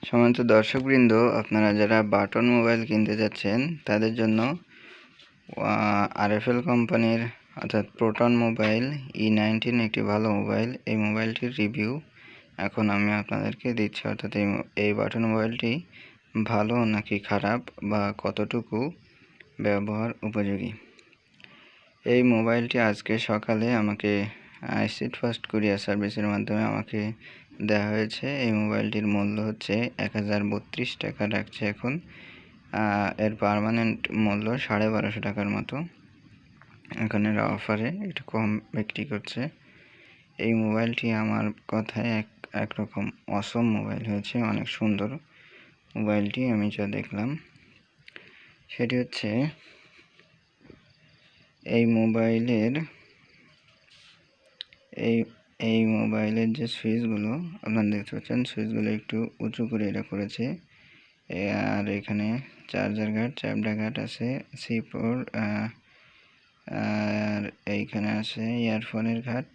সম্মানিত দর্শকবৃন্দ, আপনারা যারা বাটন মোবাইল কিনতে যাচ্ছেন তাদের জন্য আরএফএল কোম্পানির অর্থাৎ প্রোটন মোবাইল E19 একটি ভালো মোবাইল। এই মোবাইলটির রিভিউ এখন আমি আপনাদেরকে দিচ্ছি, অর্থাৎ এই বাটন মোবাইলটি ভালো নাকি খারাপ বা কতটুকু ব্যবহার উপযোগী। এই মোবাইলটি আজকে সকালে আমাকে আইসিড ফার্স্ট কুরিয়ার সার্ভিসের মাধ্যমে আমাকে দেওয়া হয়েছে। এই মোবাইলটির মূল্য হচ্ছে 1032 টাকা রাখছে এখন। এর পার্মানেন্ট মূল্য 1250 টাকার মতো। এখন এর অফারে একটু কম বিক্রি করছে। এই মোবাইলটি আমার কথায় একরকম অসম মোবাইল হয়েছে, অনেক সুন্দর মোবাইলটি। আমি যা দেখলাম সেটি হচ্ছে এই মোবাইলের যে সুইচগুলো আপনারা দেখতে পাচ্ছেন, সুইচগুলো একটু উঁচু করে এটা করেছে। আর এখানে চার্জার গার্ড, চ্যাপডা গার্ড আছে, C4, আর এইখানে আছে ইয়ারফোনের ঘাট,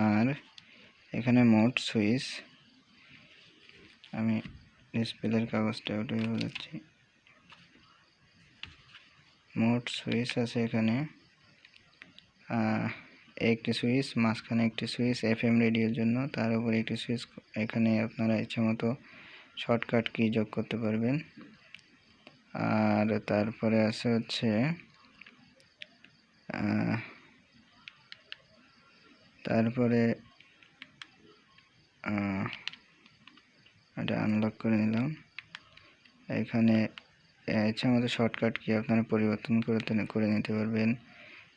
আর এখানে মোড সুইচ। আমি ডিসপ্লের কাগজটা উঠে বলেছি, মোড সুইচ আছে এখানে। একটি সুইচ, মাঝখানে একটি সুইচ FM রেডিওর জন্য, তার উপরে একটি সুইচ। এখানে আপনারা ইচ্ছামতো শর্টকাট কি যোগ করতে পারবেন। আর তারপরে আছে হচ্ছে তারপরে এটা আনলক করে নিলাম। এখানে ইচ্ছামতো শর্টকাট কি আপনারা পরিবর্তন করে নিতে পারবেন।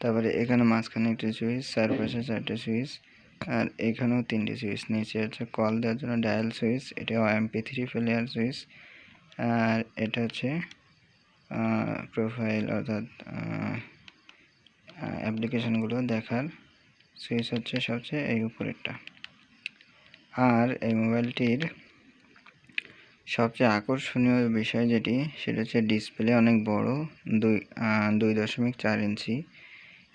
তারপরে এখানে মাঝখানে একটি সুইচ, চারপাশে 4টে সুইচ, আর এখানেও 3টে সুইচ। নিচে হচ্ছে কল দেওয়ার জন্য ডায়াল সুইচ, এটাও MP3 প্লেয়ার সুইচ। আর এটা হচ্ছে প্রোফাইল অর্থাৎ অ্যাপ্লিকেশনগুলো দেখার সুইচ হচ্ছে সবচেয়ে এই উপরেরটা। আর এই মোবাইলটির সবচেয়ে আকর্ষণীয় বিষয় যেটি, সেটা হচ্ছে ডিসপ্লে অনেক বড়, 2.4 ইঞ্চি,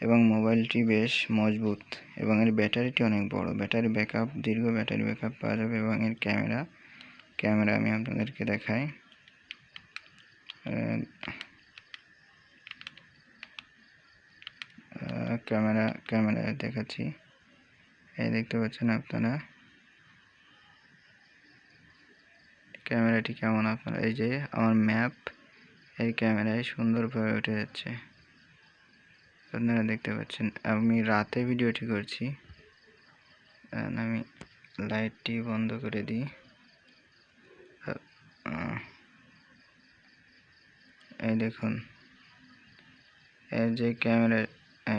এবং মোবাইলটি বেশ মজবুত, এবং এর ব্যাটারিটি অনেক বড়। দীর্ঘ ব্যাটারি ব্যাকআপ পাওয়া যাবে। এবং এর ক্যামেরা আমি আপনাদেরকে দেখাই। ক্যামেরা দেখাচ্ছি, এই দেখতে পাচ্ছেন আপনারা ক্যামেরাটি কেমন। আপনারা এই যে আমার ম্যাপ এই ক্যামেরায় সুন্দরভাবে উঠে যাচ্ছে, আপনারা দেখতে পাচ্ছেন। আমি রাতে ভিডিওটি করছি, আমি লাইটটি বন্ধ করে দিই। এই দেখুন, এই যে ক্যামেরা,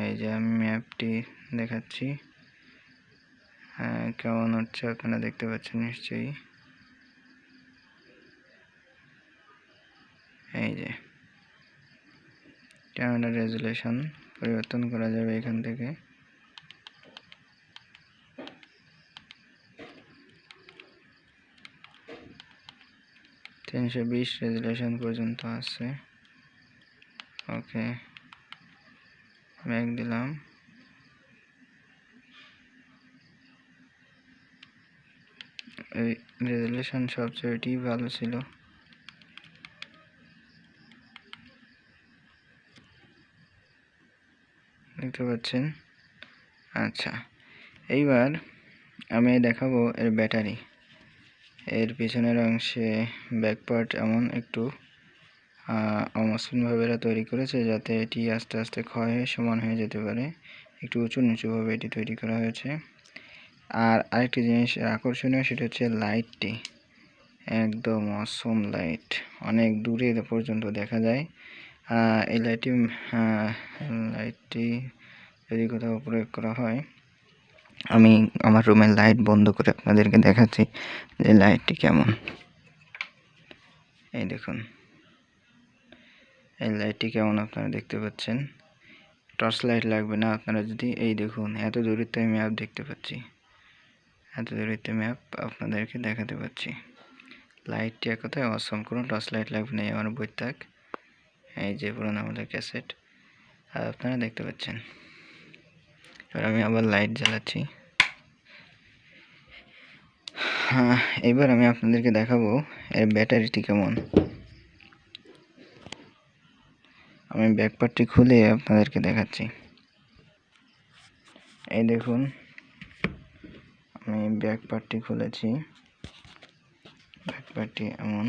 এই যে আমি ম্যাপটি দেখাচ্ছি, কেমন হচ্ছে আপনারা দেখতে পাচ্ছেন নিশ্চয়ই। এই যে ক্যামেরা রেজুলেশন পরিবর্তন করা যাবে এখান থেকে। (320 রেজুলেশন পর্যন্ত আছে। ওকে, ব্যাক দিলাম। এই রেজুলেশন সবচেয়ে ভালো ছিল। দেখতে পাচ্ছেন। আচ্ছা, এইবার আমি দেখাবো এর ব্যাটারি। এর পিছনের অংশে ব্যাক পার্ট এমন একটু অমসৃণভাবে এরা তৈরি করেছে, যাতে এটি আস্তে আস্তে ক্ষয় হয়ে সমান হয়ে যেতে পারে। একটু উঁচু নিচুভাবে এটি তৈরি করা হয়েছে। আর আরেকটি জিনিস আকর্ষণীয়, সেটা হচ্ছে লাইটটি। একদম অসম লাইট, অনেক দূরে পর্যন্ত দেখা যায়। এই লাইটটি যদি কোথাও প্রয়োগ করা হয়, আমি আমার রুমের লাইট বন্ধ করে আপনাদেরকে দেখাচ্ছি যে লাইটটি কেমন। এই দেখুন এই লাইটটি কেমন আপনারা দেখতে পাচ্ছেন। টর্চ লাইট লাগবে না আপনারা যদি, এই দেখুন এত দূরত্বে আমি ম্যাপ দেখতে পাচ্ছি, এত দূরত্বে ম্যাপ আপনাদেরকে দেখাতে পাচ্ছি। লাইটটি এক কথায় অসম, কোনো টর্চ লাইট লাগবে না। আমার বই থাক, এই যে পুরোনো আমাদের ক্যাসেট, আর আপনারা দেখতে পাচ্ছেন। এবার আমি আবার লাইট জ্বালাচ্ছি। হ্যাঁ, এবার আমি আপনাদেরকে দেখাবো এর ব্যাটারিটি কেমন। আমি ব্যাকপার্টটি খুলে আপনাদেরকে দেখাচ্ছি। এই দেখুন, আমি ব্যাকপার্টটি খুলেছি। ব্যাকপার্টটি এমন,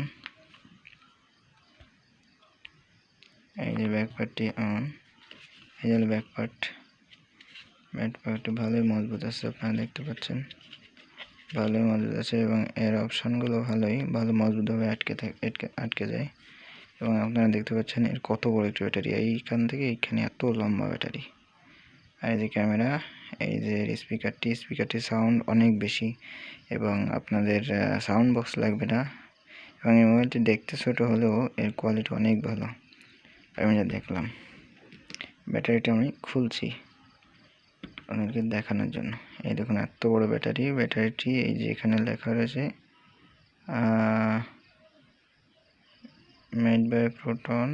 এই যে ব্যাকপার্টটি এমন, এই হলো ব্যাকপার্টটি ভালোই মজবুত আছে, আপনারা দেখতে পাচ্ছেন ভালোই মজবুত আছে এবং এর অপশানগুলো ভালো মজবুতভাবে আটকে যায়। এবং আপনারা দেখতে পাচ্ছেন এর কত বড় একটি ব্যাটারি, এইখান থেকে এইখানে এত লম্বা ব্যাটারি। আর এই যে ক্যামেরা, এই যে স্পিকারটি সাউন্ড অনেক বেশি এবং আপনাদের সাউন্ড বক্স লাগবে না। এবং এই মোবাইলটি দেখতে ছোট হলেও এর কোয়ালিটি অনেক ভালো। আমি যা দেখলাম, ব্যাটারিটা আমি খুলছি আপনাদেরকে দেখানোর জন্য। এই দেখুন এত বড় ব্যাটারিটি এই যে এখানে লেখা রয়েছে মেড বাই প্রোটন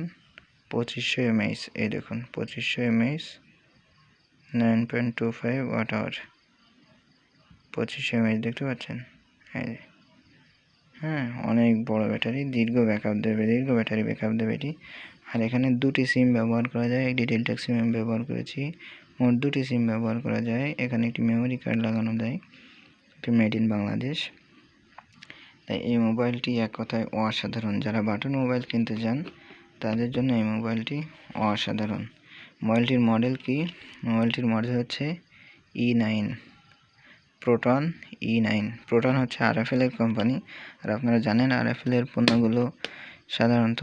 2500 mAh। এই দেখুন 2500 mAh, 9.25 ওয়াট আওয়ার, 2500 mAh দেখতে পাচ্ছেন। হ্যাঁ, অনেক বড় ব্যাটারি, দীর্ঘ ব্যাটারি ব্যাকআপ দেবে এটি। আর এখানে দুটি সিম ব্যবহার করা যায়, একটি ডেল্টা সিম আমি ব্যবহার করেছি, মোট দুটি সিম ব্যবহার করা যায়। এখানে একটি মেমোরি কার্ড লাগানো যায়, একটি মেড ইন বাংলাদেশ। তাই এই মোবাইলটি এক কথায় অসাধারণ। যারা বাটন মোবাইল কিনতে চান তাদের জন্য এই মোবাইলটি অসাধারণ। মোবাইলটির মডেল কি? মোবাইলটির মডেল হচ্ছে E9, প্রোটন E9। প্রোটন হচ্ছে RFL এর কোম্পানি। আর আপনারা জানেন RFL এর পণ্যগুলো সাধারণত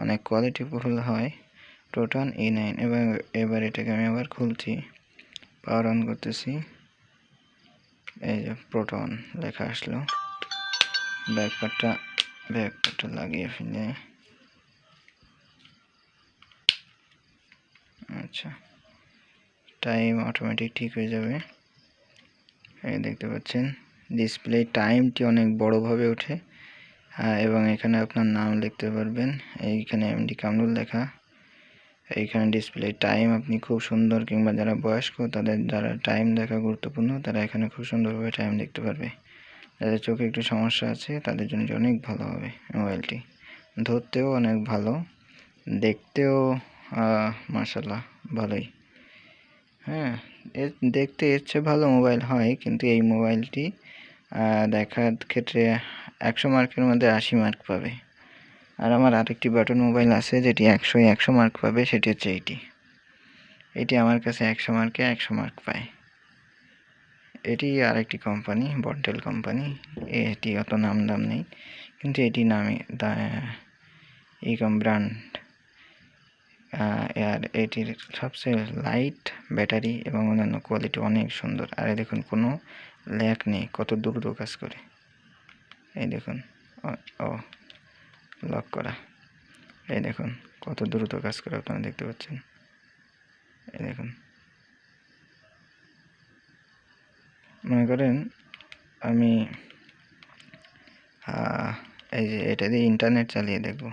অনেক কোয়ালিটিফুল হয়। Proton E9। এবার এটাকে আমি আবার খুলছি, পাওয়ার অন করতেছি। এই যে প্রোটন লেখা আসলো। ব্যাকপার্টটা লাগিয়ে ফেলে, আচ্ছা, টাইম অটোমেটিক ঠিক হয়ে যাবে। এই দেখতে পাচ্ছেন ডিসপ্লে টাইমটি অনেক বড়োভাবে ওঠে। এবং এখানে আপনার নাম লিখতে পারবেন, এইখানে এমডি কামরুল লেখা। এইখানে ডিসপ্লে টাইম আপনি খুব সুন্দর, কিংবা যারা বয়স্ক যারা টাইম দেখা গুরুত্বপূর্ণ তারা এখানে খুব সুন্দরভাবে টাইম দেখতে পারবে। যাদের চোখে একটু সমস্যা আছে তাদের জন্য অনেক ভালো হবে মোবাইলটি। ধরতেও অনেক ভালো, দেখতেও মাশাআল্লাহ ভালোই। হ্যাঁ, দেখতে এর চেয়ে ভালো মোবাইল হয়, কিন্তু এই মোবাইলটি দেখার ক্ষেত্রে 100 মার্কের মধ্যে 80 মার্ক পাবে। আর আমার আরেকটি বাটন মোবাইল আছে যেটি 100 মার্ক পাবে, সেটি হচ্ছে এটি আমার কাছে 100 মার্কে 100 মার্ক পায়। এটি আরেকটি কোম্পানি, বন্টেল কোম্পানি। এটি অত নাম দাম নেই, কিন্তু এটি নামে ব্র্যান্ড। আর এটির সবচেয়ে লাইট ব্যাটারি এবং অন্যান্য কোয়ালিটি অনেক সুন্দর। আর এই দেখুন কোনো ল্যাগ নেই, কত দ্রুত কাজ করে। এই দেখুন, ও লক করা, এই দেখুন কত দ্রুত কাজ করে, আপনারা দেখতে পাচ্ছেন। এই দেখুন, মনে করেন আমি এই যে এটা দিয়ে ইন্টারনেট চালিয়ে দেখব।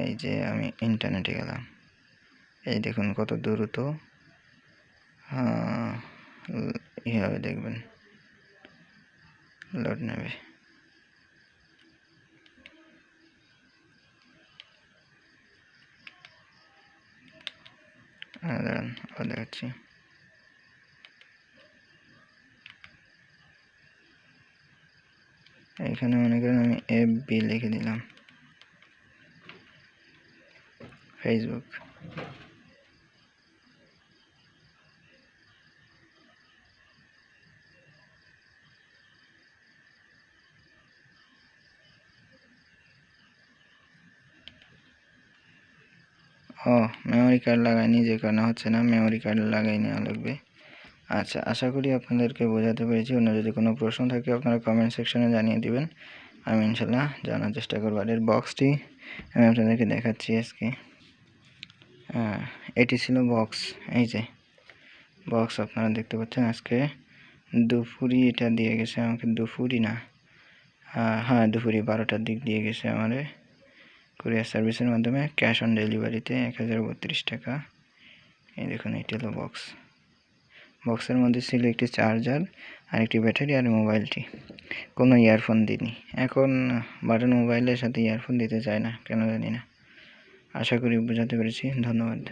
এই যে আমি ইন্টারনেটে গেলাম, এই দেখুন কত দ্রুত এইভাবে দেখবেন লোড নেবে। দাঁড়ান আবার দেখাচ্ছি। এখানে মনে করেন আমি FB লিখে দিলাম, ফেসবুক। মেমোরি কার্ড লাগাইনি, যে কারণে হচ্ছে না, মেমোরি কার্ড লাগাই নেওয়া লাগবে। আচ্ছা, আশা করি আপনাদেরকে বোঝাতে পেরেছি। অন্য যদি কোনো প্রশ্ন থাকে আপনারা কমেন্ট সেকশনে জানিয়ে দিবেন, আমি ইনশাল্লাহ জানার চেষ্টা করব। আর এর বক্সটি আমি আপনাদেরকে দেখাচ্ছি আজকে। এটি ছিল বক্স, এই যে বক্স আপনারা দেখতে পাচ্ছেন। আজকে দুপুরি এটা দিয়ে গেছে আমাকে, দুপুরি না, হ্যাঁ দুপুরি 12টার দিক দিয়ে গেছে আমারে কুরিয়ার সার্ভিসের মাধ্যমে, ক্যাশ অন ডেলিভারিতে 1032 টাকা। এই দেখুন এটি হলো বক্স। বক্সের মধ্যে ছিল একটি চার্জার আর একটি ব্যাটারি আর মোবাইলটি। কোনো ইয়ারফোন দিইনি। এখন বাটন মোবাইলের সাথে ইয়ারফোন দিতে চায় না, কেন জানি না। আশা করি বোঝাতে পেরেছি। ধন্যবাদ।